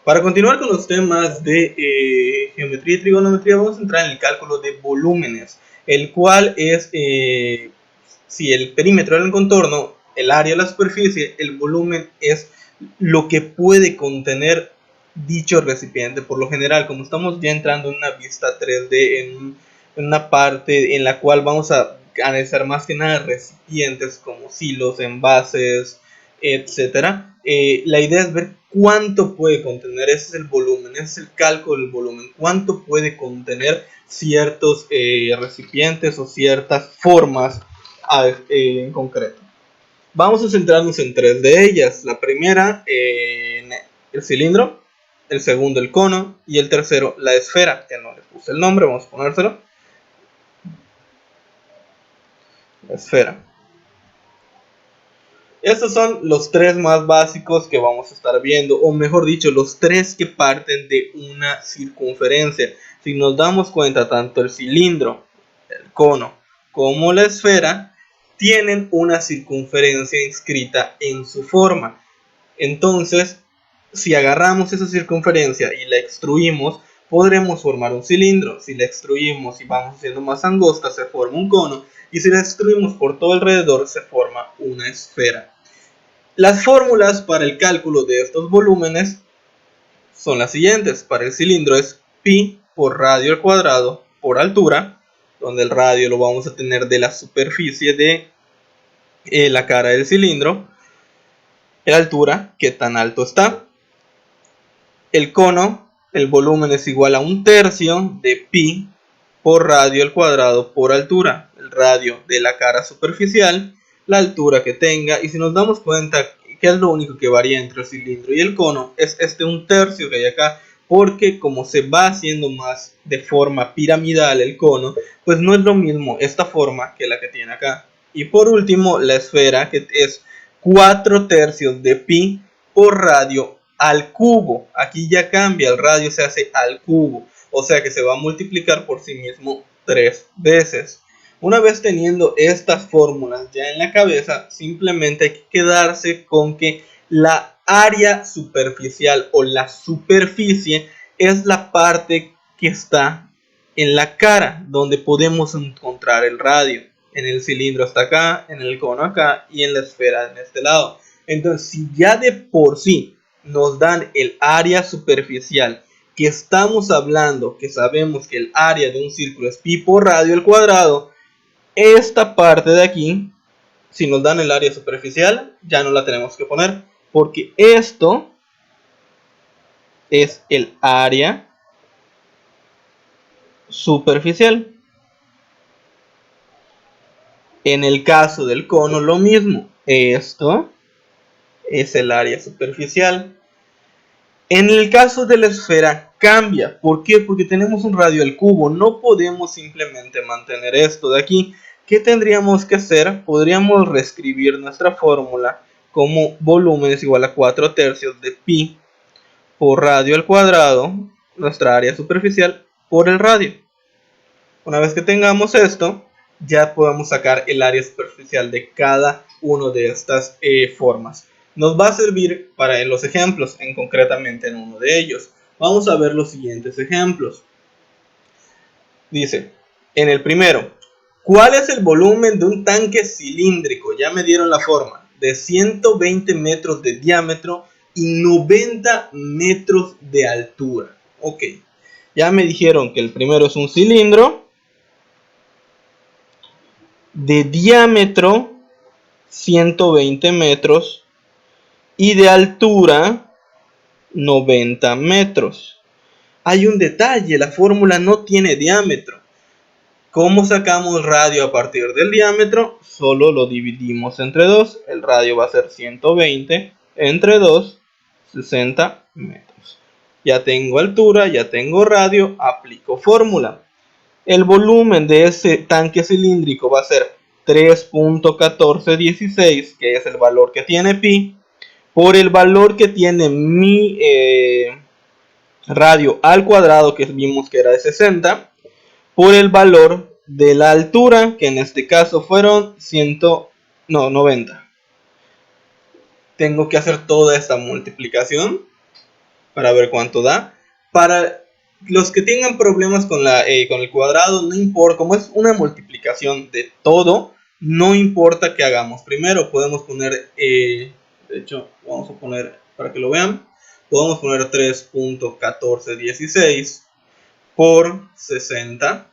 Para continuar con los temas de geometría y trigonometría, vamos a entrar en el cálculo de volúmenes, el cual es si el perímetro era el contorno, el área de la superficie, el volumen es lo que puede contener dicho recipiente. Por lo general, como estamos ya entrando en una vista 3D, en una parte en la cual vamos a analizar más que nada recipientes como silos, envases, etcétera. La idea es ver cuánto puede contener, ese es el volumen, ese es el cálculo del volumen, cuánto puede contener ciertos recipientes o ciertas formas en concreto. Vamos a centrarnos en tres de ellas. La primera, el cilindro, el segundo, el cono, y el tercero, la esfera, que no le puse el nombre, vamos a ponérselo. La esfera. Estos son los tres más básicos que vamos a estar viendo, o mejor dicho, los tres que parten de una circunferencia. Si nos damos cuenta, tanto el cilindro, el cono, como la esfera tienen una circunferencia inscrita en su forma. Entonces, si agarramos esa circunferencia y la extruimos, podremos formar un cilindro. Si la extruimos y vamos haciendo más angosta, se forma un cono. Y si la extruimos por todo alrededor, se forma una esfera. Las fórmulas para el cálculo de estos volúmenes son las siguientes. Para el cilindro es pi por radio al cuadrado por altura, donde el radio lo vamos a tener de la superficie de la cara del cilindro. La altura, que tan alto está. El cono, el volumen es igual a 1/3 de pi por radio al cuadrado por altura. El radio de la cara superficial, la altura que tenga, y si nos damos cuenta que es lo único que varía entre el cilindro y el cono, es este 1/3 que hay acá, porque como se va haciendo más de forma piramidal el cono, pues no es lo mismo esta forma que la que tiene acá. Y por último, la esfera, que es 4/3 de pi por radio al cubo. Aquí ya cambia, el radio se hace al cubo, o sea que se va a multiplicar por sí mismo 3 veces. Una vez teniendo estas fórmulas ya en la cabeza, simplemente hay que quedarse con que la área superficial o la superficie es la parte que está en la cara, donde podemos encontrar el radio. En el cilindro está acá, en el cono acá y en la esfera en este lado. Entonces, si ya de por sí nos dan el área superficial, que estamos hablando, que sabemos que el área de un círculo es pi por radio al cuadrado, esta parte de aquí, si nos dan el área superficial, ya no la tenemos que poner, porque esto es el área superficial. En el caso del cono, lo mismo, esto es el área superficial. En el caso de la esfera cambia. ¿Por qué? Porque tenemos un radio al cubo. No podemos simplemente mantener esto de aquí. ¿Qué tendríamos que hacer? Podríamos reescribir nuestra fórmula como volumen es igual a 4/3 de pi por radio al cuadrado, nuestra área superficial, por el radio. Una vez que tengamos esto, ya podemos sacar el área superficial de cada una de estas formas. Nos va a servir para los ejemplos, concretamente en uno de ellos. Vamos a ver los siguientes ejemplos. Dice, en el primero, ¿cuál es el volumen de un tanque cilíndrico? Ya me dieron la forma, de 120 metros de diámetro y 90 metros de altura. Ok, ya me dijeron que el primero es un cilindro de diámetro 120 metros y de altura 90 metros. Hay un detalle, la fórmula no tiene diámetro. ¿Cómo sacamos radio a partir del diámetro? Solo lo dividimos entre 2. El radio va a ser 120 entre 2, 60 metros. Ya tengo altura, ya tengo radio, aplico fórmula. El volumen de ese tanque cilíndrico va a ser 3.1416, que es el valor que tiene pi, por el valor que tiene mi radio al cuadrado, que vimos que era de 60, por el valor de la altura, que en este caso fueron 90. Tengo que hacer toda esta multiplicación para ver cuánto da. Para los que tengan problemas con el cuadrado, no importa, como es una multiplicación de todo, no importa que hagamos. Primero podemos poner, de hecho, vamos a poner para que lo vean, podemos poner 3.1416 por 60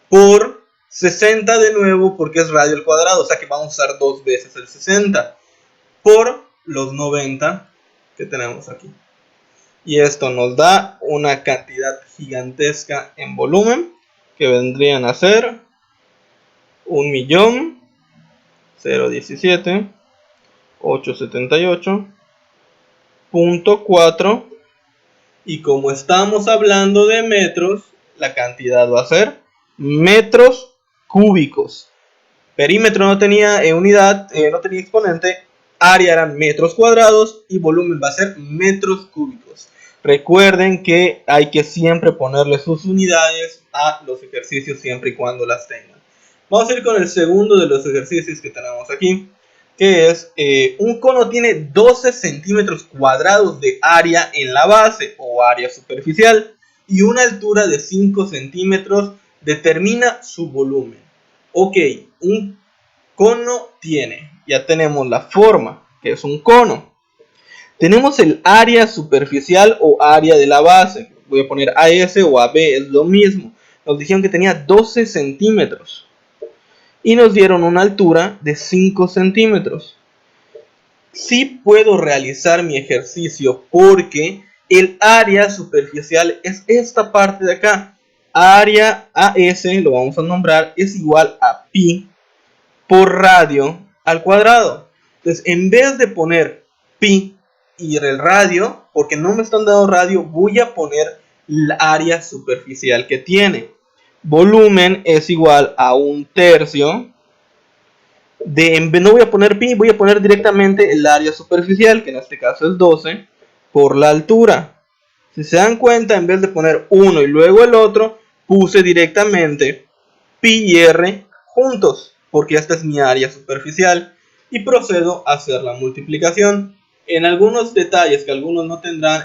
por 60 de nuevo, porque es radio al cuadrado, o sea que vamos a usar dos veces el 60 por los 90 que tenemos aquí. Y esto nos da una cantidad gigantesca en volumen, que vendrían a ser 1.017.878.4. Y como estamos hablando de metros, la cantidad va a ser metros cúbicos. Perímetro no tenía unidad, no tenía exponente, área eran metros cuadrados y volumen va a ser metros cúbicos. Recuerden que hay que siempre ponerle sus unidades a los ejercicios siempre y cuando las tengan. Vamos a ir con el segundo de los ejercicios que tenemos aquí, que es un cono tiene 12 centímetros cuadrados de área en la base o área superficial y una altura de 5 centímetros. Determina su volumen. Ok, un cono tiene, ya tenemos la forma, que es un cono. Tenemos el área superficial o área de la base. Voy a poner AS o AB, es lo mismo. Nos dijeron que tenía 12 centímetros. Y nos dieron una altura de 5 centímetros. Sí puedo realizar mi ejercicio porque el área superficial es esta parte de acá. Área AS, lo vamos a nombrar, es igual a pi por radio al cuadrado. Entonces, en vez de poner pi y el radio, porque no me están dando radio, voy a poner la área superficial que tiene. Volumen es igual a 1/3 no voy a poner pi, voy a poner directamente el área superficial, que en este caso es 12, por la altura. Si se dan cuenta, en vez de poner uno y luego el otro, puse directamente pi y r juntos, porque esta es mi área superficial, y procedo a hacer la multiplicación. En algunos detalles que algunos no tendrán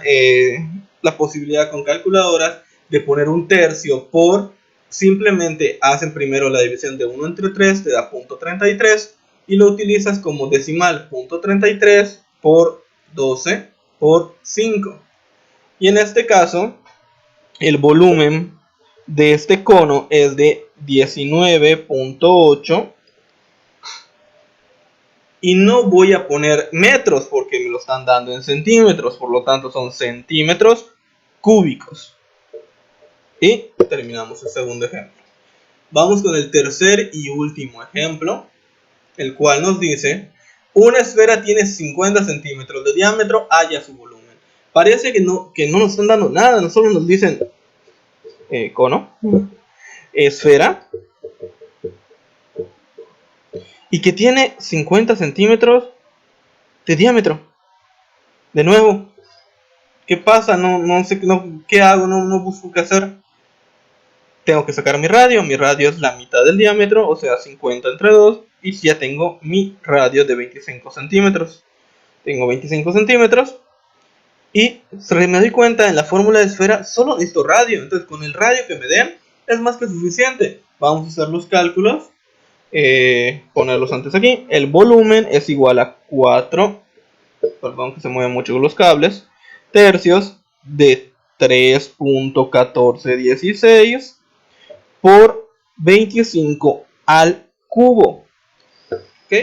la posibilidad con calculadoras de poner 1/3 por, simplemente hacen primero la división de 1 entre 3, te da 0.33 y lo utilizas como decimal, 0.33 por 12 por 5. Y en este caso, el volumen de este cono es de 19.8 y no voy a poner metros porque me lo están dando en centímetros, por lo tanto son centímetros cúbicos. Y terminamos el segundo ejemplo. Vamos con el tercer y último ejemplo, el cual nos dice: una esfera tiene 50 centímetros de diámetro, halla su volumen. Parece que no nos están dando nada, no solo nos dicen cono, esfera, y que tiene 50 centímetros de diámetro. De nuevo, ¿qué pasa? No sé qué hago, no busco qué hacer. Tengo que sacar mi radio es la mitad del diámetro, o sea 50 entre 2, y ya tengo mi radio de 25 centímetros. Tengo 25 centímetros, y me doy cuenta en la fórmula de esfera solo necesito radio, entonces con el radio que me den es más que suficiente. Vamos a hacer los cálculos. Ponerlos antes aquí. El volumen es igual a 4, perdón que se mueven mucho los cables, tercios de 3.1416 por 25 al cubo. ¿Ok?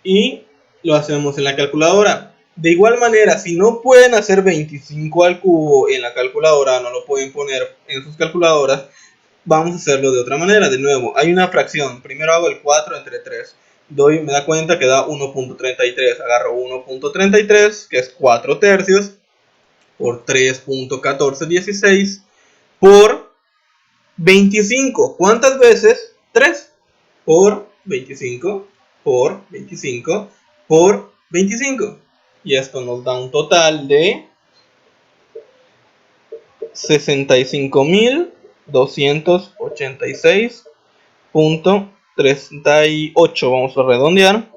Y lo hacemos en la calculadora. De igual manera, si no pueden hacer 25 al cubo en la calculadora, no lo pueden poner en sus calculadoras, vamos a hacerlo de otra manera. De nuevo, hay una fracción. Primero hago el 4 entre 3. Me da cuenta que da 1.33. Agarro 1.33, que es 4 tercios, por 3.1416 por 25. ¿Cuántas veces? 3 por 25 por 25 por 25. Y esto nos da un total de 65.286.4 38, vamos a redondear,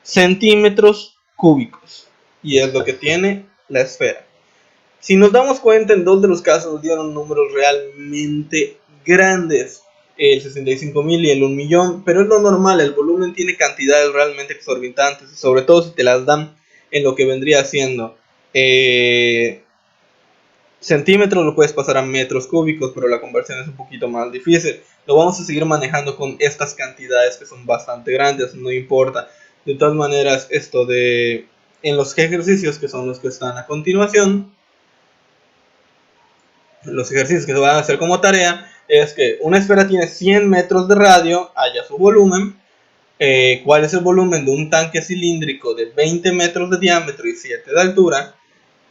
centímetros cúbicos. Y es lo que tiene la esfera. Si nos damos cuenta, en dos de los casos dieron números realmente grandes, el 65.000 y el 1.000.000, pero es lo normal, el volumen tiene cantidades realmente exorbitantes, sobre todo si te las dan en lo que vendría siendo centímetros, lo puedes pasar a metros cúbicos, pero la conversión es un poquito más difícil. Lo vamos a seguir manejando con estas cantidades que son bastante grandes, no importa. De todas maneras, esto de en los ejercicios que son los que están a continuación, los ejercicios que se van a hacer como tarea es que una esfera tiene 100 metros de radio, haya su volumen, cuál es el volumen de un tanque cilíndrico de 20 metros de diámetro y 7 de altura,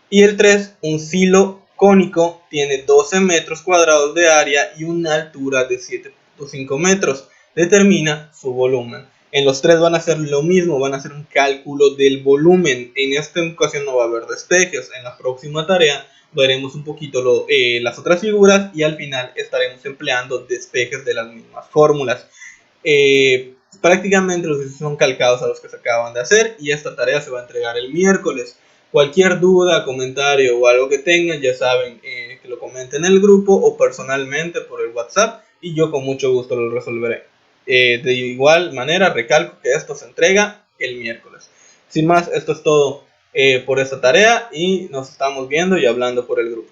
y el 3, un silo cónico, tiene 12 metros cuadrados de área y una altura de 7.5 metros, determina su volumen. En los tres van a hacer lo mismo, van a hacer un cálculo del volumen. En esta ocasión no va a haber despejes. En la próxima tarea veremos un poquito las otras figuras y al final estaremos empleando despejes de las mismas fórmulas. Prácticamente los ejercicios son calcados a los que se acaban de hacer y esta tarea se va a entregar el miércoles. Cualquier duda, comentario o algo que tengan, ya saben que lo comenten en el grupo o personalmente por el WhatsApp y yo con mucho gusto lo resolveré. De igual manera, recalco que esto se entrega el miércoles. Sin más, esto es todo por esta tarea y nos estamos viendo y hablando por el grupo.